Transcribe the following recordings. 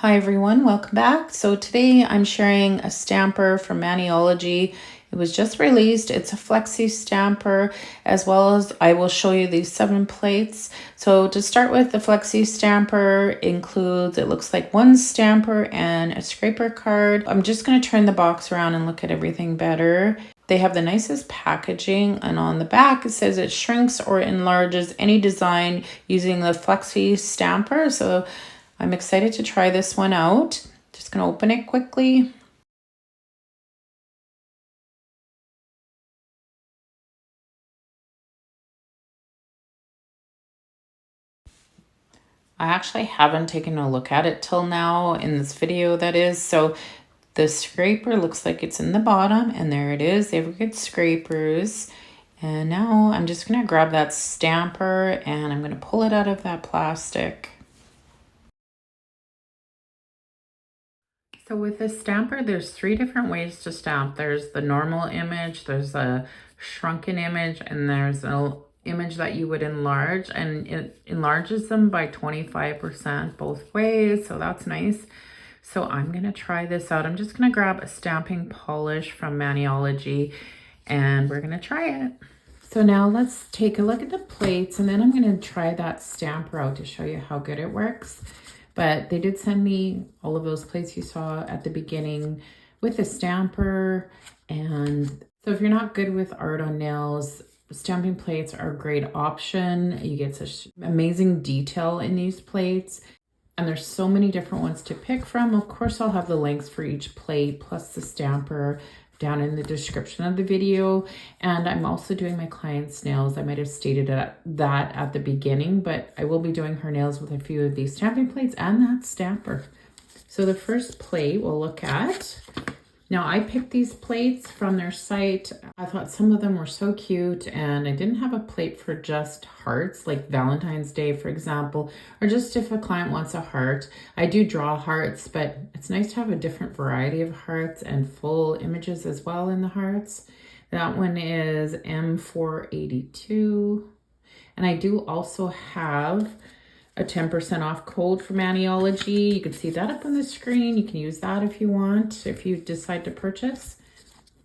Hi everyone, welcome back. So today I'm sharing a stamper from Maniology. It was just released. It's a Flexi Stamper, as well as I will show you these 7 plates. So to start with, the Flexi Stamper includes, it looks like 1 stamper and a scraper card. I'm just going to turn the box around and look at everything better. They have the nicest packaging, and on the back it says it shrinks or enlarges any design using the Flexi Stamper. So I'm excited to try this one out. Just going to open it quickly. I actually haven't taken a look at it till now in this video, that is. So the scraper looks like it's in the bottom, and there it is. They have good scrapers. And now I'm just going to grab that stamper and I'm going to pull it out of that plastic. So with this stamper, there's 3 different ways to stamp. There's the normal image, there's a shrunken image, and there's an image that you would enlarge, and it enlarges them by 25% both ways, so that's nice. So I'm gonna try this out. I'm just gonna grab a stamping polish from Maniology and we're gonna try it. So now let's take a look at the plates, and then I'm gonna try that stamper out to show you how good it works. But they did send me all of those plates you saw at the beginning with the stamper. And so if you're not good with art on nails, stamping plates are a great option. You get such amazing detail in these plates. And there's so many different ones to pick from. Of course, I'll have the links for each plate plus the stamper down in the description of the video. And I'm also doing my client's nails. I might have stated that at the beginning, but I will be doing her nails with a few of these stamping plates and that stamper. So the first plate we'll look at. Now I picked these plates from their site. I thought some of them were so cute, and I didn't have a plate for just hearts, like Valentine's Day, for example, or just if a client wants a heart. I do draw hearts, but it's nice to have a different variety of hearts and full images as well in the hearts. That one is M482. And I do also have a 10% off code for Maniology. You can see that up on the screen. You can use that if you want, if you decide to purchase.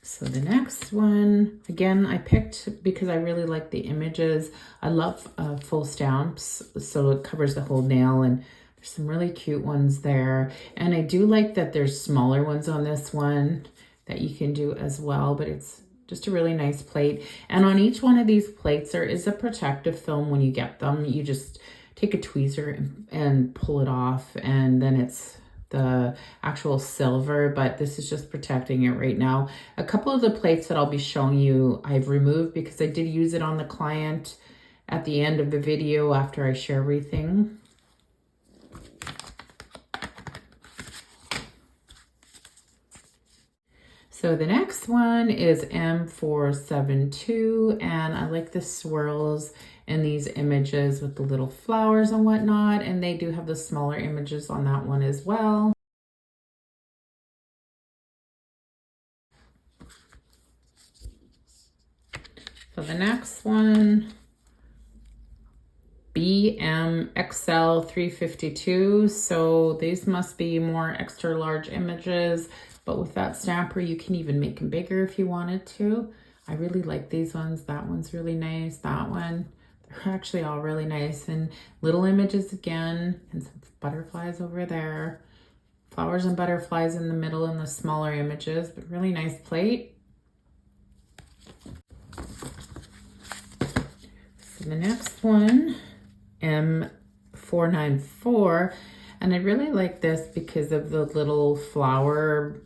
So the next one, again, I picked because I really like the images. I love full stamps, so it covers the whole nail, and there's some really cute ones there. And I do like that there's smaller ones on this one that you can do as well, but it's just a really nice plate. And on each one of these plates, there is a protective film when you get them. You just take a tweezer and pull it off, and then it's the actual silver, but this is just protecting it right now. A couple of the plates that I'll be showing you I've removed because I did use it on the client at the end of the video after I share everything. So the next one is M472, and I like the swirls and these images with the little flowers and whatnot, and they do have the smaller images on that one as well. So the next one, BMXL 352. So these must be more extra large images, but with that stamper, you can even make them bigger if you wanted to. I really like these ones. That one's really nice. That one. They're actually all really nice, and little images again, and some butterflies over there, flowers and butterflies in the middle and the smaller images, but really nice plate. So the next one, M494, and I really like this because of the little flower,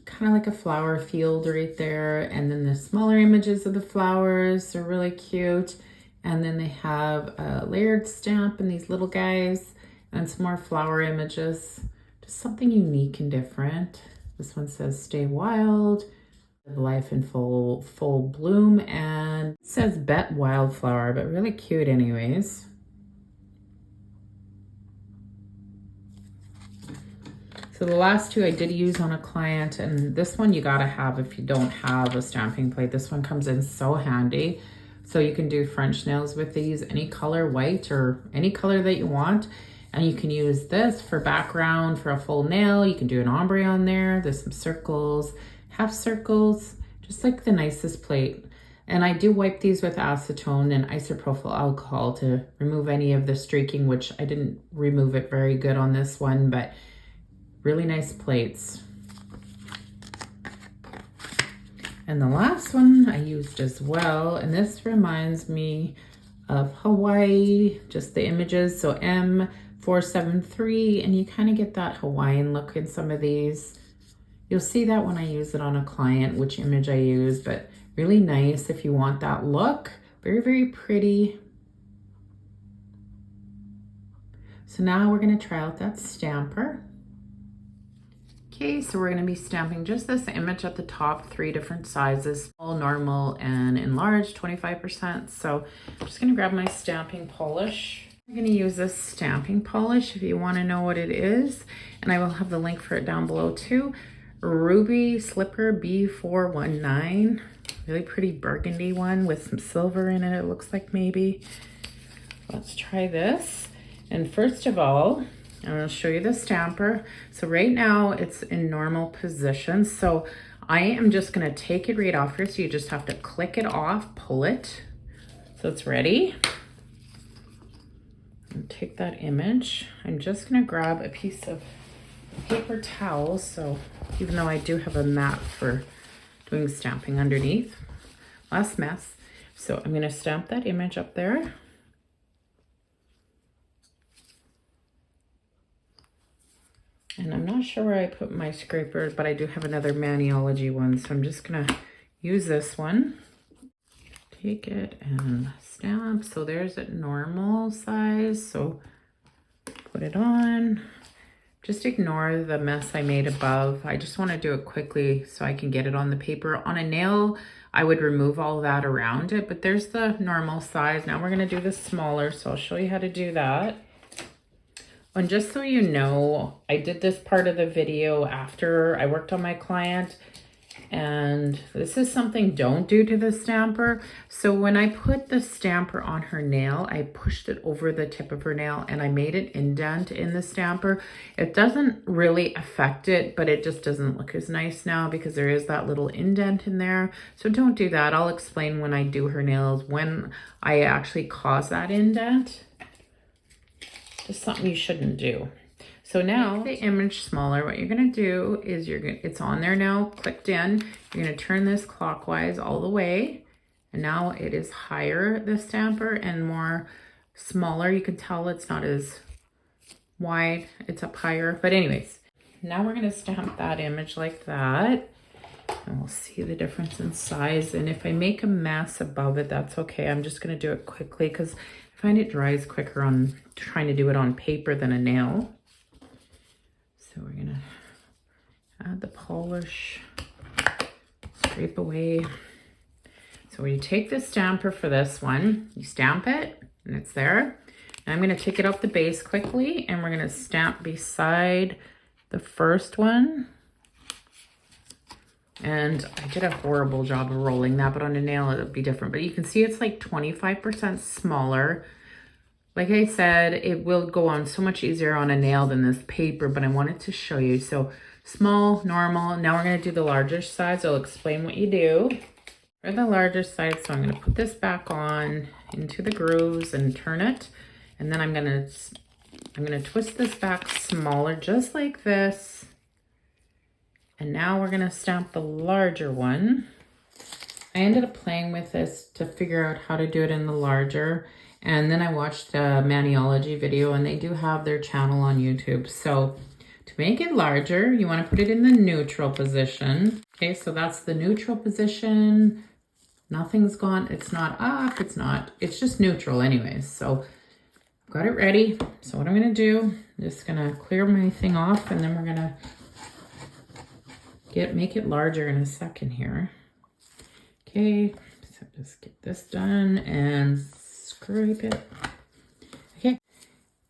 kind of like a flower field right there, and then the smaller images of the flowers are really cute. And then they have a layered stamp and these little guys and some more flower images. Just something unique and different. This one says stay wild, life in full bloom, and it says bet wildflower, but really cute anyways. So the last 2 I did use on a client, and this one you gotta have if you don't have a stamping plate. This one comes in so handy. So you can do French nails with these, any color, white or any color that you want. And you can use this for background for a full nail. You can do an ombre on there. There's some circles, half circles, just like the nicest plate. And I do wipe these with acetone and isopropyl alcohol to remove any of the streaking, which I didn't remove it very good on this one, but really nice plates. And the last one I used as well, and this reminds me of Hawaii, just the images. So M473, and you kind of get that Hawaiian look in some of these. You'll see that when I use it on a client, which image I use, but really nice if you want that look. Very, very pretty. So now we're gonna try out that stamper. Okay, so we're gonna be stamping just this image at the top, 3 different sizes, all normal and enlarged, 25%. So I'm just gonna grab my stamping polish. I'm gonna use this stamping polish if you wanna know what it is, and I will have the link for it down below too. Ruby Slipper B419, really pretty burgundy one with some silver in it looks like maybe. Let's try this. And first of all, I'm going to show you the stamper. So right now it's in normal position. So I am just going to take it right off here. So you just have to click it off, pull it. So it's ready. And take that image. I'm just going to grab a piece of paper towel. So even though I do have a mat for doing stamping underneath, less mess. So I'm going to stamp that image up there. And I'm not sure where I put my scraper, but I do have another Maniology one. So I'm just gonna use this one. Take it and stamp. So there's a normal size. So put it on. Just ignore the mess I made above. I just wanna do it quickly so I can get it on the paper. On a nail, I would remove all that around it, but there's the normal size. Now we're gonna do the smaller. So I'll show you how to do that. And just so you know, I did this part of the video after I worked on my client, and this is something don't do to the stamper. So when I put the stamper on her nail, I pushed it over the tip of her nail and I made an indent in the stamper. It doesn't really affect it, but it just doesn't look as nice now because there is that little indent in there. So don't do that. I'll explain when I do her nails when I actually cause that indent. Just something you shouldn't do. So now the image smaller, what you're gonna do is it's on there now, clicked in. You're gonna turn this clockwise all the way. And now it is higher, the stamper, and more smaller. You can tell it's not as wide, it's up higher. But anyways, now we're gonna stamp that image like that. And we'll see the difference in size. And if I make a mess above it, that's okay. I'm just gonna do it quickly because I find it dries quicker on trying to do it on paper than a nail. So we're gonna add the polish, scrape away. So when you take the stamper for this one, you stamp it and it's there. And I'm gonna take it up the base quickly and we're gonna stamp beside the first one. And I did a horrible job of rolling that, but on a nail it'll be different. But you can see it's like 25% smaller. Like I said, it will go on so much easier on a nail than this paper, but I wanted to show you. So small, normal. Now we're gonna do the larger size. I'll explain what you do. For the larger size, so I'm gonna put this back on into the grooves and turn it. And then I'm gonna twist this back smaller, just like this. And now we're gonna stamp the larger one. I ended up playing with this to figure out how to do it in the larger. And then I watched a Maniology video and they do have their channel on YouTube. So to make it larger, you wanna put it in the neutral position. Okay, so that's the neutral position. Nothing's gone, it's not up, it's just neutral anyways. So I've got it ready. So what I'm gonna do, I'm just gonna clear my thing off and then we're gonna make it larger in a second here. Okay, so just get this done and scrape it. Okay,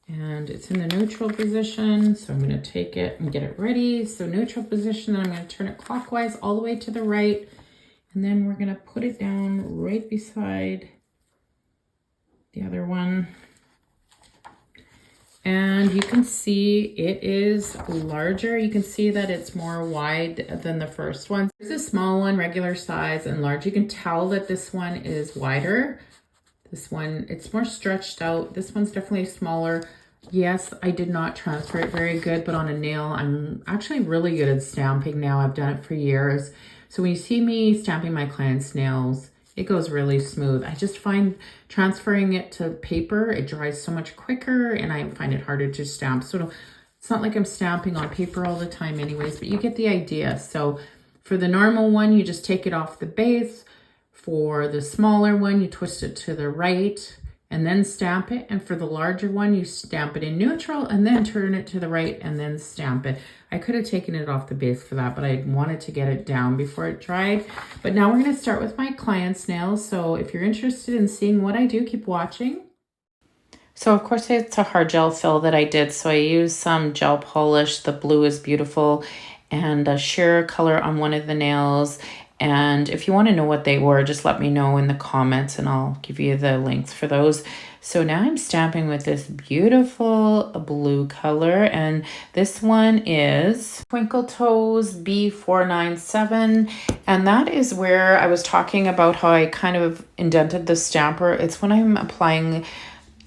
and it's in the neutral position, so I'm going to take it and get it ready. So neutral position, then I'm going to turn it clockwise all the way to the right, and then we're going to put it down right beside the other one. And you can see it is larger. You can see that it's more wide than the first one. There's a small one, regular size, and large. You can tell that this one is wider. This one, it's more stretched out. This one's definitely smaller. Yes, I did not transfer it very good, but on a nail, I'm actually really good at stamping now. I've done it for years. So when you see me stamping my clients' nails, it goes really smooth. I just find transferring it to paper, it dries so much quicker and I find it harder to stamp. So it's not like I'm stamping on paper all the time anyways, but you get the idea. So for the normal one, you just take it off the base. For the smaller one, you twist it to the right and then stamp it. And for the larger one, you stamp it in neutral and then turn it to the right and then stamp it. I could have taken it off the base for that, but I wanted to get it down before it dried. But now we're going to start with my client's nails. So if you're interested in seeing what I do, keep watching. So of course it's a hard gel fill that I did. So I used some gel polish. The blue is beautiful and a sheer color on one of the nails. And if you want to know what they were, just let me know in the comments and I'll give you the links for those. So now I'm stamping with this beautiful blue color, and this one is Twinkle Toes B497, and that is where I was talking about how I kind of indented the stamper. It's when I'm applying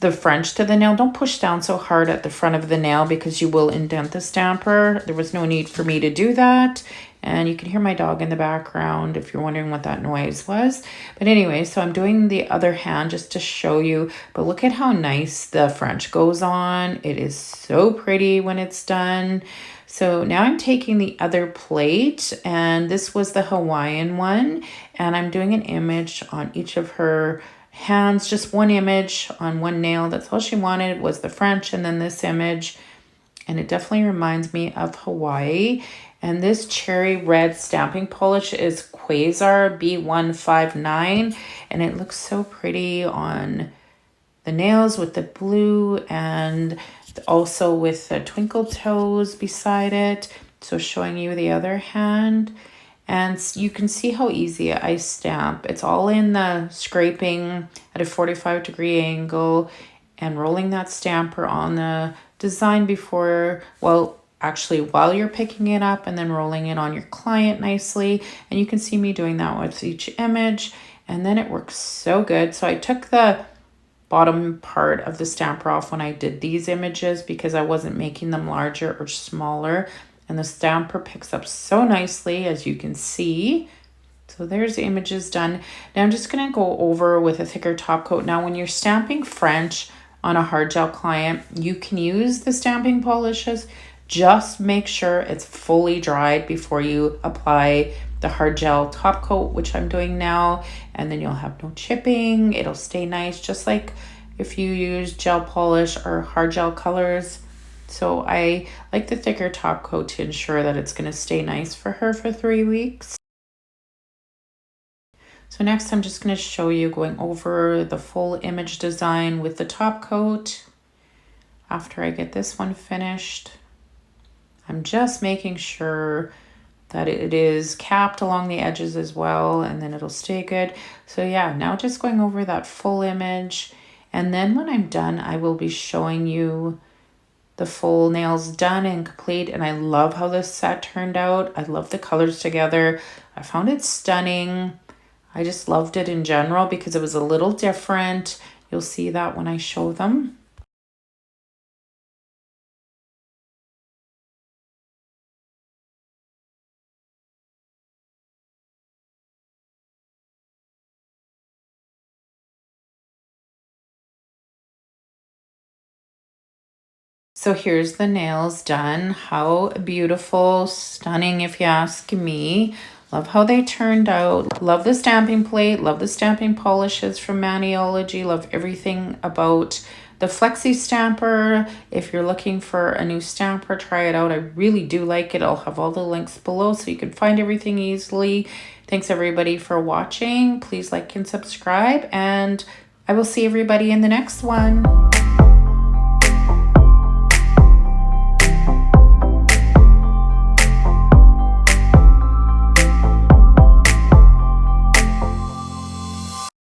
the French to the nail. Don't push down so hard at the front of the nail because you will indent the stamper. There was no need for me to do that. And you can hear my dog in the background if you're wondering what that noise was. But anyway, so I'm doing the other hand just to show you. But look at how nice the French goes on. It is so pretty when it's done. So now I'm taking the other plate, and this was the Hawaiian one. And I'm doing an image on each of her hands, just one image on one nail. That's all she wanted was the French and then this image. And it definitely reminds me of Hawaii. And this cherry red stamping polish is Quasar B159. And it looks so pretty on the nails with the blue and also with the twinkle toes beside it. So showing you the other hand. And you can see how easy I stamp. It's all in the scraping at a 45-degree angle and rolling that stamper on the design before, well, actually while you're picking it up, and then rolling it on your client nicely. And you can see me doing that with each image, and then it works so good. So I took the bottom part of the stamper off when I did these images because I wasn't making them larger or smaller. And the stamper picks up so nicely, as you can see. So there's the images done. Now I'm just gonna go over with a thicker top coat. Now when you're stamping French on a hard gel client, you can use the stamping polishes. Just make sure it's fully dried before you apply the hard gel top coat, which I'm doing now. And then you'll have no chipping. It'll stay nice, just like if you use gel polish or hard gel colors. So I like the thicker top coat to ensure that it's going to stay nice for her for 3 weeks. So next I'm just going to show you going over the full image design with the top coat. After I get this one finished, I'm just making sure that it is capped along the edges as well, and then it'll stay good. So yeah, now just going over that full image. And then when I'm done, I will be showing you the full nails done and complete. And I love how this set turned out. I love the colors together. I found it stunning. I just loved it in general because it was a little different. You'll see that when I show them. So here's the nails done. How beautiful, stunning if you ask me. Love how they turned out. Love the stamping plate. Love the stamping polishes from Maniology. Love everything about the Flexi Stamper. If you're looking for a new stamper, try it out. I really do like it. I'll have all the links below so you can find everything easily. Thanks everybody for watching. Please like and subscribe, and I will see everybody in the next one.